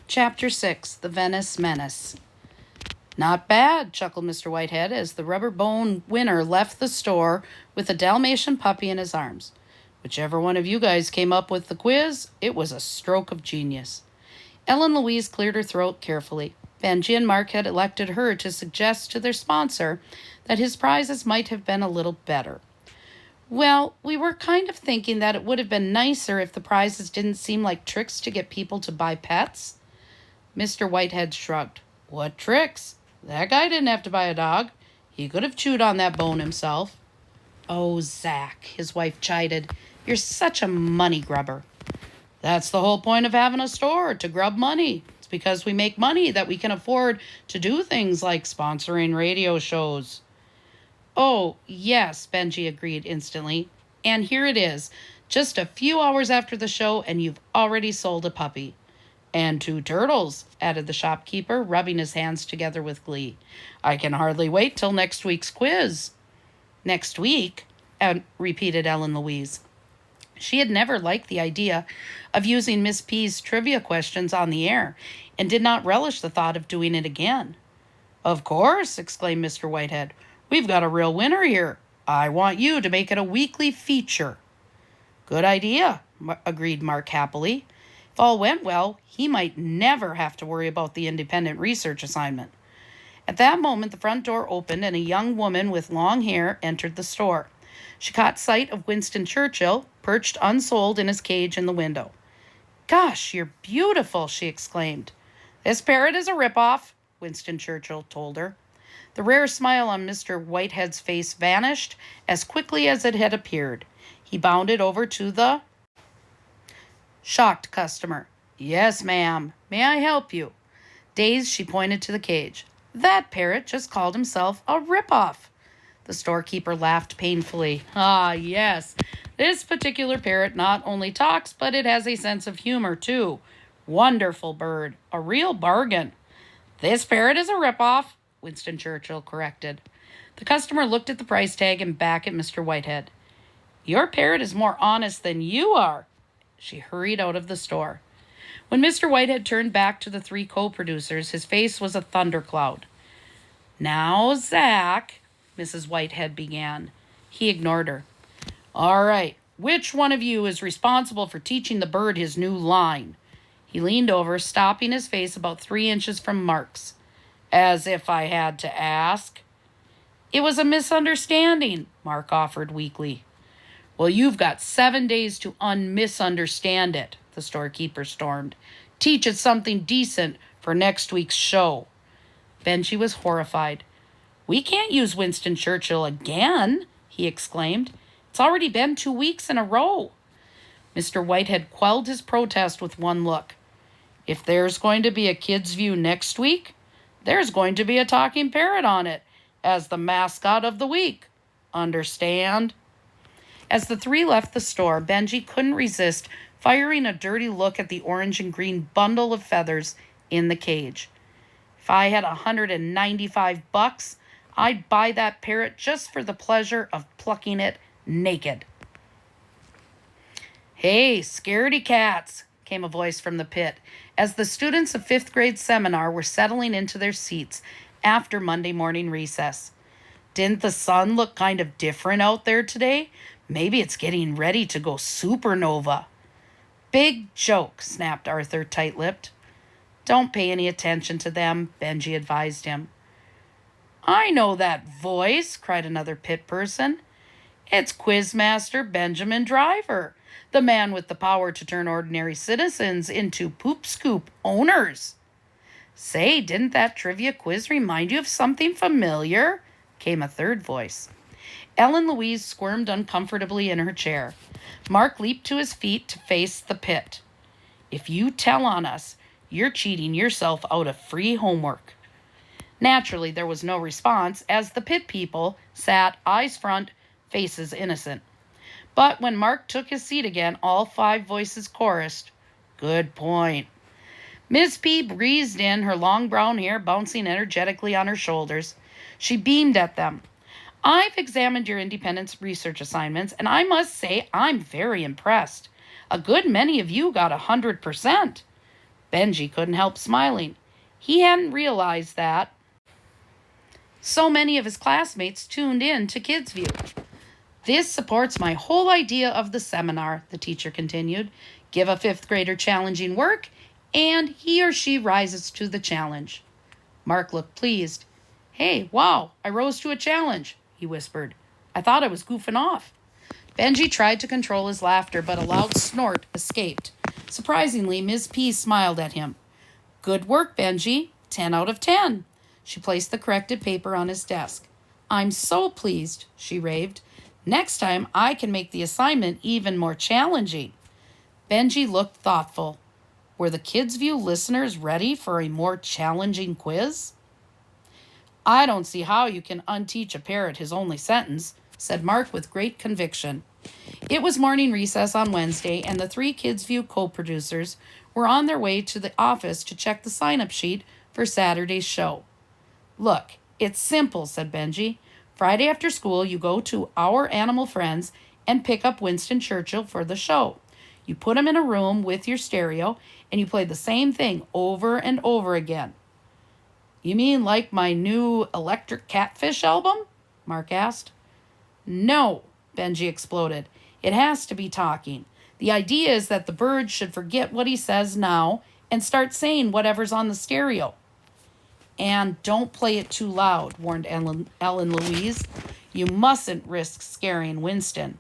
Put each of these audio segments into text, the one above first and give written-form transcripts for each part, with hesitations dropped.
Chapter 6, The Venice Menace. Not bad, chuckled Mr. Whitehead as the rubber bone winner left the store with a Dalmatian puppy in his arms. Whichever one of you guys came up with the quiz, it was a stroke of genius. Ellen Louise cleared her throat carefully. Benji and Mark had elected her to suggest to their sponsor that his prizes might have been a little better. Well, we were kind of thinking that it would have been nicer if the prizes didn't seem like tricks to get people to buy pets. Mr. Whitehead shrugged. What tricks? That guy didn't have to buy a dog. He could have chewed on that bone himself. Oh, Zach, his wife chided. You're such a money grubber. That's the whole point of having a store, to grub money. It's because we make money that we can afford to do things like sponsoring radio shows. Oh, yes, Benji agreed instantly. And here it is, just a few hours after the show, and you've already sold a puppy. And 2 turtles, added the shopkeeper, rubbing his hands together with glee. I can hardly wait till next week's quiz. Next week? Repeated Ellen Louise. She had never liked the idea of using Miss P's trivia questions on the air, and did not relish the thought of doing it again. Of course, exclaimed Mr. Whitehead. We've got a real winner here. I want you to make it a weekly feature. Good idea, agreed Mark happily. If all went well, he might never have to worry about the independent research assignment. At that moment, the front door opened and a young woman with long hair entered the store. She caught sight of Winston Churchill, perched unsold in his cage in the window. Gosh, you're beautiful, she exclaimed. This parrot is a ripoff, Winston Churchill told her. The rare smile on Mr. Whitehead's face vanished as quickly as it had appeared. He bounded over to the shocked customer. Yes, ma'am. May I help you? Dazed, she pointed to the cage. That parrot just called himself a ripoff. The storekeeper laughed painfully. Ah, yes. This particular parrot not only talks, but it has a sense of humor, too. Wonderful bird. A real bargain. This parrot is a ripoff, Winston Churchill corrected. The customer looked at the price tag and back at Mr. Whitehead. Your parrot is more honest than you are. She hurried out of the store. When Mr. Whitehead turned back to the 3 co-producers, his face was a thundercloud. Now, Zach, Mrs. Whitehead began. He ignored her. All right, which one of you is responsible for teaching the bird his new line? He leaned over, stopping his face about 3 inches from Mark's. As if I had to ask. It was a misunderstanding, Mark offered weakly. Well, you've got 7 days to unmisunderstand it, the storekeeper stormed. Teach it something decent for next week's show. Benji was horrified. We can't use Winston Churchill again, he exclaimed. It's already been 2 weeks in a row. Mr. Whitehead quelled his protest with one look. If there's going to be a kid's view next week, there's going to be a talking parrot on it as the mascot of the week. Understand? As the 3 left the store, Benji couldn't resist firing a dirty look at the orange and green bundle of feathers in the cage. If I had $195, I'd buy that parrot just for the pleasure of plucking it naked. Hey, scaredy cats, came a voice from the pit, as the students of 5th grade seminar were settling into their seats after Monday morning recess. Didn't the sun look kind of different out there today? Maybe it's getting ready to go supernova. Big joke, snapped Arthur, tight-lipped. Don't pay any attention to them, Benji advised him. I know that voice, cried another pit person. It's Quizmaster Benjamin Driver, the man with the power to turn ordinary citizens into poop-scoop owners. Say, didn't that trivia quiz remind you of something familiar? Came a third voice. Ellen Louise squirmed uncomfortably in her chair. Mark leaped to his feet to face the pit. If you tell on us, you're cheating yourself out of free homework. Naturally, there was no response, as the pit people sat eyes front, faces innocent. But when Mark took his seat again, all 5 voices chorused, Good point. Miss P breezed in, her long brown hair bouncing energetically on her shoulders. She beamed at them. I've examined your independence research assignments, and I must say I'm very impressed. A good many of you got 100%. Benji couldn't help smiling. He hadn't realized that so many of his classmates tuned in to Kids View. This supports my whole idea of the seminar, the teacher continued. Give a fifth grader challenging work, and he or she rises to the challenge. Mark looked pleased. Hey, wow, I rose to a challenge, he whispered. I thought I was goofing off. Benji tried to control his laughter, but a loud snort escaped. Surprisingly, Ms. P smiled at him. Good work, Benji. 10 out of 10. She placed the corrected paper on his desk. I'm so pleased, she raved. Next time, I can make the assignment even more challenging. Benji looked thoughtful. Were the Kids View listeners ready for a more challenging quiz? I don't see how you can unteach a parrot his only sentence, said Mark with great conviction. It was morning recess on Wednesday, and the 3 Kids View co-producers were on their way to the office to check the sign-up sheet for Saturday's show. Look, it's simple, said Benji. Friday after school, you go to Our Animal Friends and pick up Winston Churchill for the show. You put him in a room with your stereo, and you play the same thing over and over again. You mean like my new Electric Catfish album? Mark asked. No, Benji exploded. It has to be talking. The idea is that the bird should forget what he says now and start saying whatever's on the stereo. And don't play it too loud, warned Ellen Louise. You mustn't risk scaring Winston.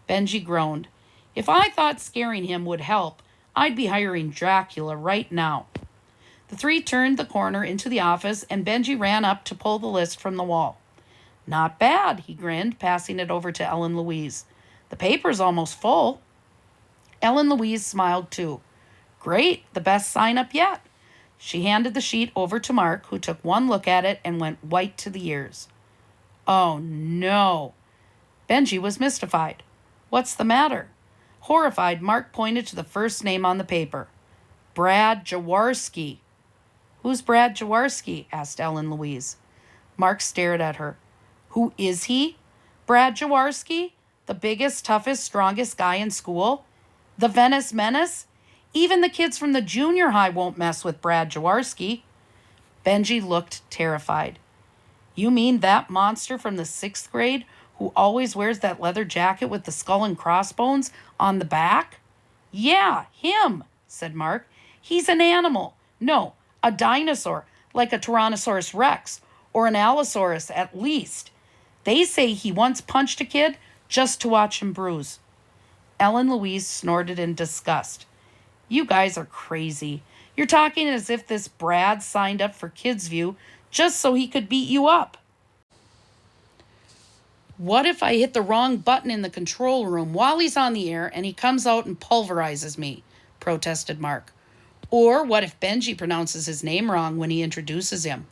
Benji groaned. If I thought scaring him would help, I'd be hiring Dracula right now. The 3 turned the corner into the office, and Benji ran up to pull the list from the wall. Not bad, he grinned, passing it over to Ellen Louise. The paper's almost full. Ellen Louise smiled too. Great, the best sign-up yet. She handed the sheet over to Mark, who took one look at it and went white to the ears. Oh, no. Benji was mystified. What's the matter? Horrified, Mark pointed to the first name on the paper. Brad Jaworski. Who's Brad Jaworski? Asked Ellen Louise. Mark stared at her. Who is he? Brad Jaworski? The biggest, toughest, strongest guy in school? The Venice Menace? Even the kids from the junior high won't mess with Brad Jaworski. Benji looked terrified. You mean that monster from the 6th grade who always wears that leather jacket with the skull and crossbones on the back? Yeah, him, said Mark. He's an animal. No, a dinosaur, like a Tyrannosaurus Rex, or an Allosaurus at least. They say he once punched a kid just to watch him bruise. Ellen Louise snorted in disgust. You guys are crazy. You're talking as if this Brad signed up for Kids View just so he could beat you up. What if I hit the wrong button in the control room while he's on the air and he comes out and pulverizes me? Protested Mark. Or what if Benji pronounces his name wrong when he introduces him?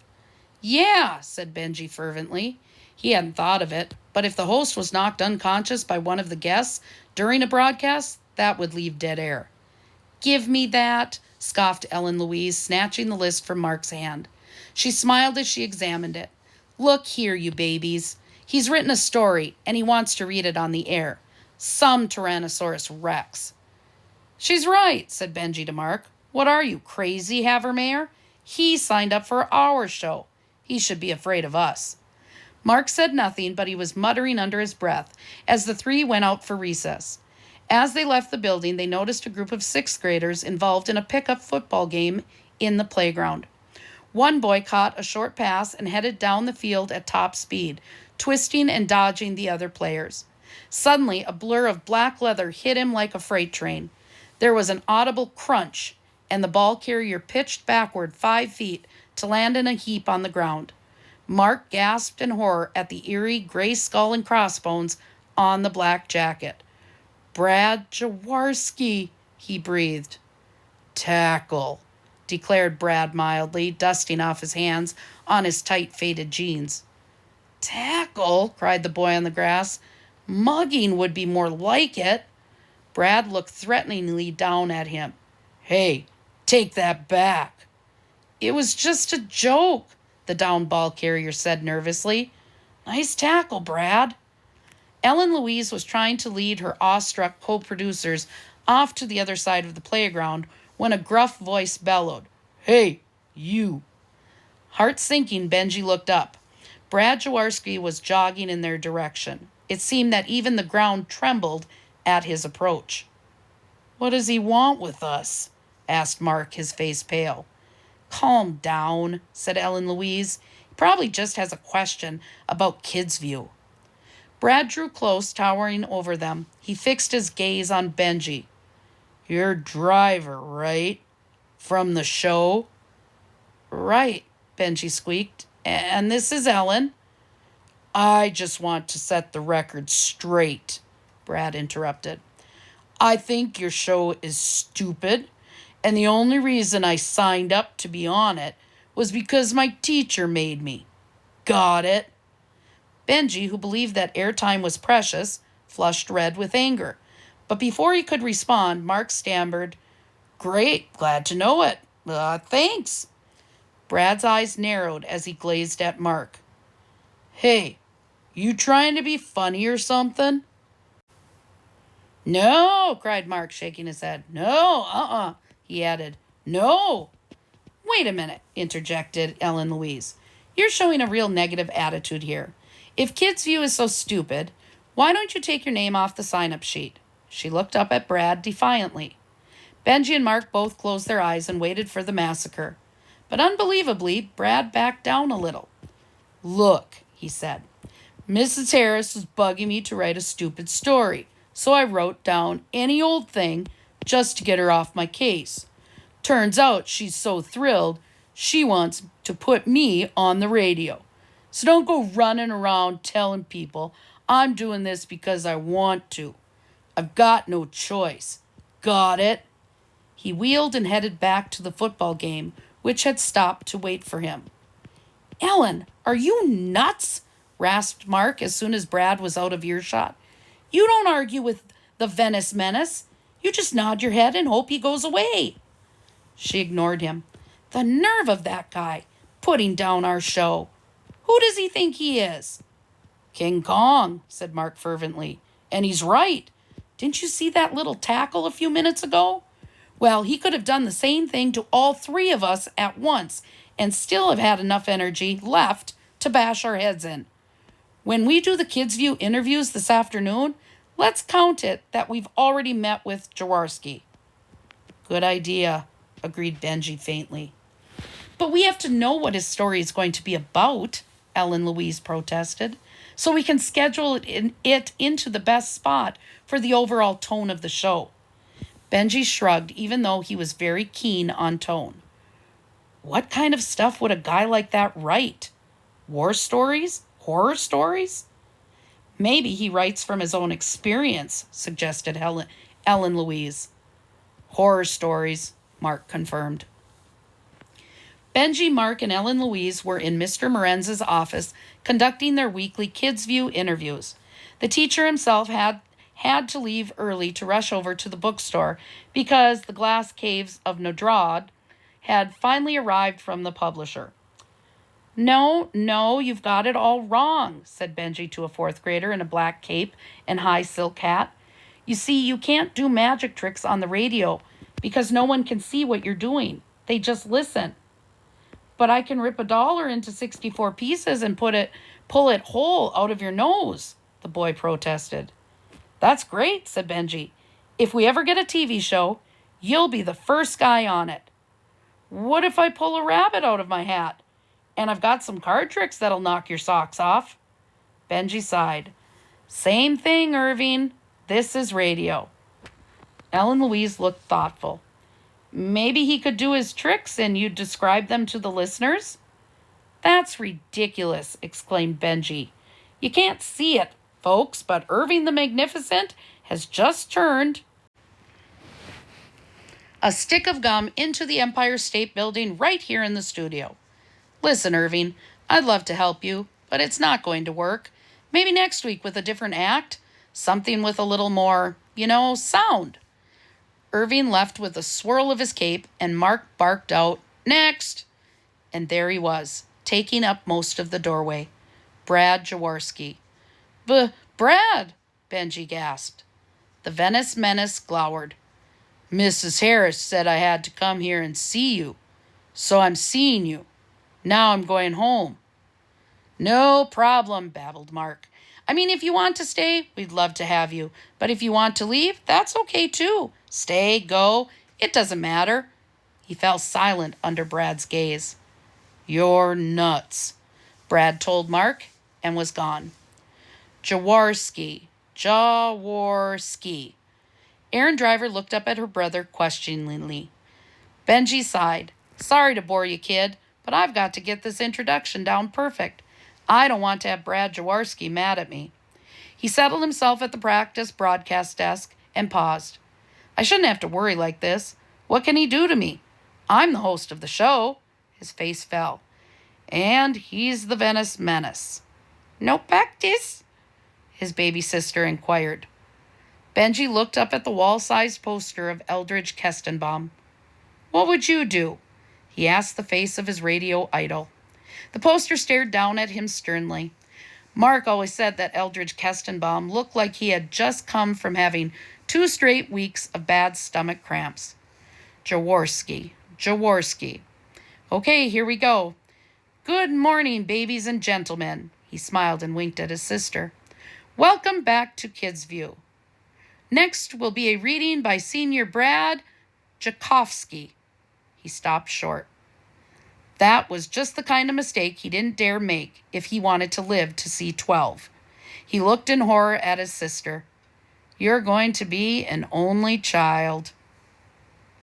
Yeah, said Benji fervently. He hadn't thought of it, but if the host was knocked unconscious by one of the guests during a broadcast, that would leave dead air. Give me that, scoffed Ellen Louise, snatching the list from Mark's hand. She smiled as she examined it. Look here, you babies. He's written a story, and he wants to read it on the air. Some Tyrannosaurus Rex. She's right, said Benji to Mark. What are you, crazy, Havermeyer? He signed up for our show. He should be afraid of us. Mark said nothing, but he was muttering under his breath as the 3 went out for recess. As they left the building, they noticed a group of 6th graders involved in a pickup football game in the playground. One boy caught a short pass and headed down the field at top speed, twisting and dodging the other players. Suddenly, a blur of black leather hit him like a freight train. There was an audible crunch, and the ball carrier pitched backward 5 feet to land in a heap on the ground. Mark gasped in horror at the eerie gray skull and crossbones on the black jacket. Brad Jaworski, he breathed. Tackle, declared Brad mildly, dusting off his hands on his tight faded jeans. Tackle, cried the boy on the grass. Mugging would be more like it. Brad looked threateningly down at him. Hey, take that back. It was just a joke, the down ball carrier said nervously. Nice tackle, Brad. Ellen Louise was trying to lead her awestruck co-producers off to the other side of the playground when a gruff voice bellowed, "Hey, you!" Heart sinking, Benji looked up. Brad Jaworski was jogging in their direction. It seemed that even the ground trembled at his approach. "What does he want with us?" asked Mark, his face pale. "Calm down," said Ellen Louise. "He probably just has a question about Kids View." Brad drew close, towering over them. He fixed his gaze on Benji. "You're Driver, right? From the show?" "Right," Benji squeaked. "And this is Ellen." "I just want to set the record straight," Brad interrupted. "I think your show is stupid, and the only reason I signed up to be on it was because my teacher made me. Got it?" Benji, who believed that airtime was precious, flushed red with anger. But before he could respond, Mark stammered, "Great, glad to know it. Thanks." Brad's eyes narrowed as he glazed at Mark. "Hey, you trying to be funny or something?" "No," cried Mark, shaking his head. "No, he added. "No." "Wait a minute," interjected Ellen Louise. "You're showing a real negative attitude here. If Kids View is so stupid, why don't you take your name off the sign-up sheet?" She looked up at Brad defiantly. Benji and Mark both closed their eyes and waited for the massacre. But unbelievably, Brad backed down a little. "Look," he said, "Mrs. Harris was bugging me to write a stupid story, so I wrote down any old thing just to get her off my case. Turns out she's so thrilled, she wants to put me on the radio. So don't go running around telling people I'm doing this because I want to. I've got no choice. Got it?" He wheeled and headed back to the football game, which had stopped to wait for him. "Ellen, are you nuts?" rasped Mark as soon as Brad was out of earshot. "You don't argue with the Venice Menace. You just nod your head and hope he goes away." She ignored him. "The nerve of that guy, putting down our show. Who does he think he is?" "King Kong," said Mark fervently. "And he's right. Didn't you see that little tackle a few minutes ago? Well, he could have done the same thing to all three of us at once and still have had enough energy left to bash our heads in. When we do the Kids View interviews this afternoon, let's count it that we've already met with Jaworski." "Good idea," agreed Benji faintly. "But we have to know what his story is going to be about," Ellen Louise protested, "so we can schedule it into the best spot for the overall tone of the show." Benji shrugged, even though he was very keen on tone. "What kind of stuff would a guy like that write? War stories? Horror stories?" "Maybe he writes from his own experience," suggested Ellen Louise. "Horror stories," Mark confirmed. Benji, Mark, and Ellen Louise were in Mr. Morenz's office conducting their weekly Kids View interviews. The teacher himself had to leave early to rush over to the bookstore because The Glass Caves of Nodrad had finally arrived from the publisher. No, you've got it all wrong," said Benji to a fourth grader in a black cape and high silk hat. "You see, you can't do magic tricks on the radio because no one can see what you're doing. They just listen." "But I can rip a dollar into 64 pieces and pull it whole out of your nose," the boy protested. "That's great," said Benji. "If we ever get a TV show, you'll be the first guy on it." "What if I pull a rabbit out of my hat? And I've got some card tricks that'll knock your socks off." Benji sighed. "Same thing, Irving. This is radio." Ellen Louise looked thoughtful. "Maybe he could do his tricks and you'd describe them to the listeners?" "That's ridiculous," exclaimed Benji. "You can't see it, folks, but Irving the Magnificent has just turned a stick of gum into the Empire State Building right here in the studio. Listen, Irving, I'd love to help you, but it's not going to work. Maybe next week with a different act, something with a little more, sound." Irving left with a swirl of his cape, and Mark barked out, "Next!" And there he was, taking up most of the doorway. Brad Jaworski. Brad!" Benji gasped. The Venice Menace glowered. Mrs. Harris said I had to come here and see you, so I'm seeing you. Now I'm going home." "No problem," babbled Mark. "I mean, if you want to stay, we'd love to have you. But if you want to leave, that's okay too. Stay, go, it doesn't matter." He fell silent under Brad's gaze. "You're nuts," Brad told Mark, and was gone. Jaworski. Aaron Driver looked up at her brother questioningly. Benji sighed. "Sorry to bore you, kid, but I've got to get this introduction down perfect. I don't want to have Brad Jaworski mad at me." He settled himself at the practice broadcast desk and paused. "I shouldn't have to worry like this. What can he do to me? I'm the host of the show." His face fell. "And he's the Venice Menace." "No practice?" his baby sister inquired. Benji looked up at the wall-sized poster of Eldridge Kestenbaum. "What would you do?" he asked the face of his radio idol. The poster stared down at him sternly. Mark always said that Eldridge Kestenbaum looked like he had just come from having 2 straight weeks of bad stomach cramps. Jaworski. "Okay, here we go. Good morning, babies and gentlemen." He smiled and winked at his sister. "Welcome back to Kids View. Next will be a reading by Senior Brad Jakovsky." He stopped short. That was just the kind of mistake he didn't dare make if he wanted to live to see 12. He looked in horror at his sister. "You're going to be an only child."